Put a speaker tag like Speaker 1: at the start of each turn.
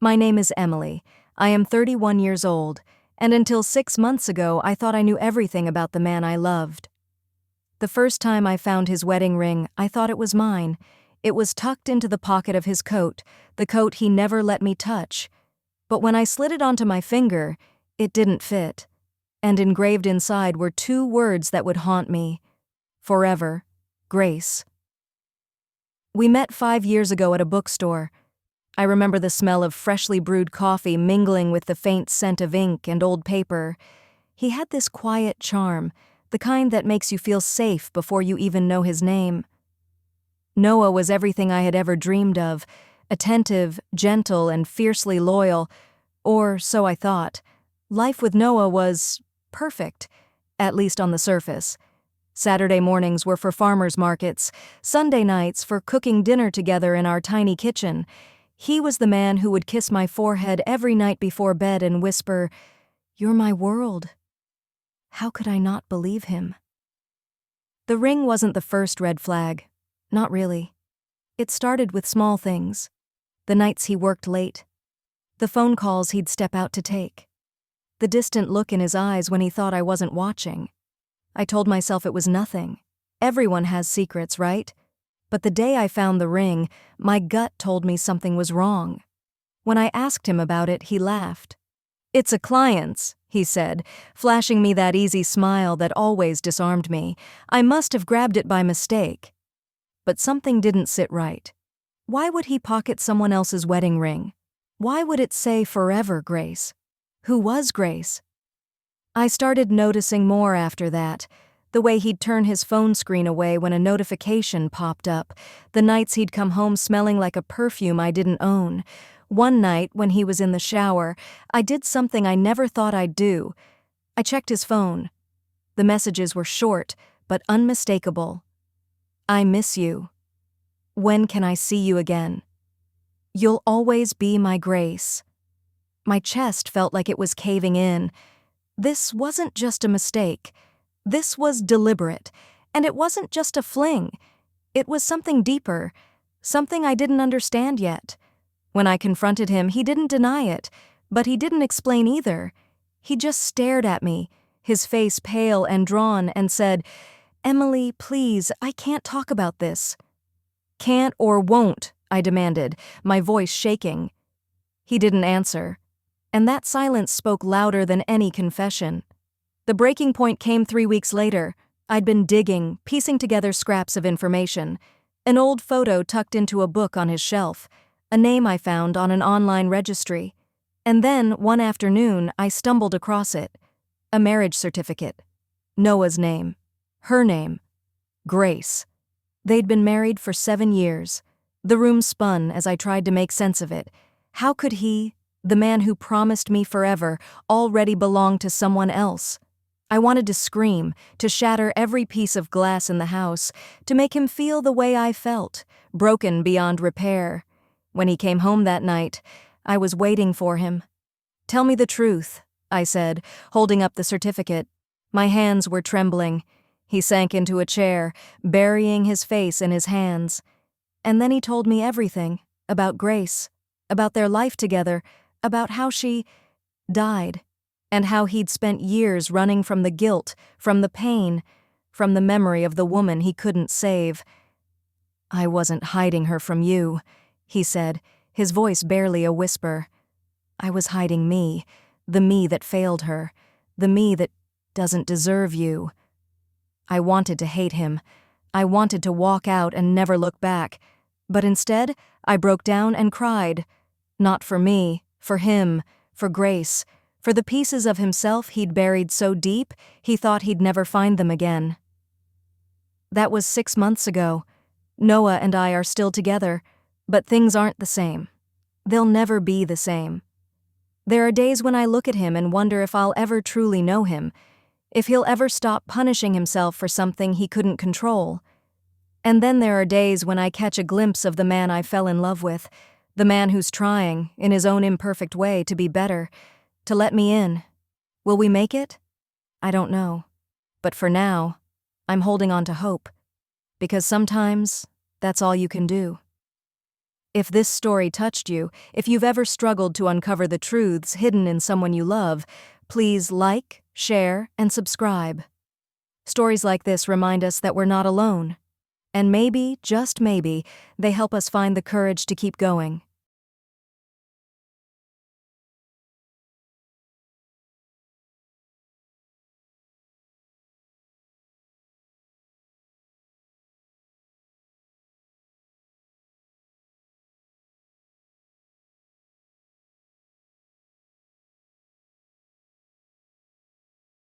Speaker 1: My name is Emily. I am 31 years old, and until 6 months ago, I thought I knew everything about the man I loved. The first time I found his wedding ring, I thought it was mine. It was tucked into the pocket of his coat, the coat he never let me touch. But when I slid it onto my finger, it didn't fit. And engraved inside were 2 words that would haunt me. Forever. Grace. We met 5 years ago at a bookstore. I remember the smell of freshly brewed coffee mingling with the faint scent of ink and old paper. He had this quiet charm, the kind that makes you feel safe before you even know his name. Noah was everything I had ever dreamed of, attentive, gentle, and fiercely loyal, or so I thought. Life with Noah was perfect, at least on the surface. Saturday mornings were for farmers markets, Sunday nights for cooking dinner together in our tiny kitchen. He was the man who would kiss my forehead every night before bed and whisper, "You're my world." How could I not believe him? The ring wasn't the first red flag. Not really. It started with small things. The nights he worked late. The phone calls he'd step out to take. The distant look in his eyes when he thought I wasn't watching. I told myself it was nothing. Everyone has secrets, right? But the day I found the ring, my gut told me something was wrong. When I asked him about it, he laughed. "It's a client's," he said, flashing me that easy smile that always disarmed me. I must have grabbed it by mistake. But something didn't sit right. Why would he pocket someone else's wedding ring? Why would it say "Forever, Grace"? Who was Grace? I started noticing more after that. The way he'd turn his phone screen away when a notification popped up. The nights he'd come home smelling like a perfume I didn't own. One night, when he was in the shower, I did something I never thought I'd do. I checked his phone. The messages were short, but unmistakable. "I miss you. When can I see you again? You'll always be my Grace." My chest felt like it was caving in. This wasn't just a mistake. This was deliberate. And it wasn't just a fling. It was something deeper, something I didn't understand yet. When I confronted him, he didn't deny it, but he didn't explain either. He just stared at me, his face pale and drawn, and said, "Emily, please, I can't talk about this." "Can't or won't?" I demanded, my voice shaking. He didn't answer. And that silence spoke louder than any confession. The breaking point came 3 weeks later. I'd been digging, piecing together scraps of information. An old photo tucked into a book on his shelf, a name I found on an online registry. And then, one afternoon, I stumbled across it. A marriage certificate. Noah's name. Her name. Grace. They'd been married for 7 years. The room spun as I tried to make sense of it. How could he, the man who promised me forever, already belong to someone else? I wanted to scream, to shatter every piece of glass in the house, to make him feel the way I felt, broken beyond repair. When he came home that night, I was waiting for him. "Tell me the truth," I said, holding up the certificate. My hands were trembling. He sank into a chair, burying his face in his hands. And then he told me everything, about Grace, about their life together, about how she died, and how he'd spent years running from the guilt, from the pain, from the memory of the woman he couldn't save. "I wasn't hiding her from you," he said, his voice barely a whisper. "I was hiding me, the me that failed her, the me that doesn't deserve you." I wanted to hate him. I wanted to walk out and never look back. But instead, I broke down and cried. Not for me, for him, for Grace, for the pieces of himself he'd buried so deep he thought he'd never find them again. That was 6 months ago. Noah and I are still together, but things aren't the same. They'll never be the same. There are days when I look at him and wonder if I'll ever truly know him, if he'll ever stop punishing himself for something he couldn't control. And then there are days when I catch a glimpse of the man I fell in love with, the man who's trying, in his own imperfect way, to be better, to let me in. Will we make it? I don't know. But for now, I'm holding on to hope. Because sometimes, that's all you can do. If this story touched you, if you've ever struggled to uncover the truths hidden in someone you love, please like, share, and subscribe. Stories like this remind us that we're not alone. And maybe, just maybe, they help us find the courage to keep going.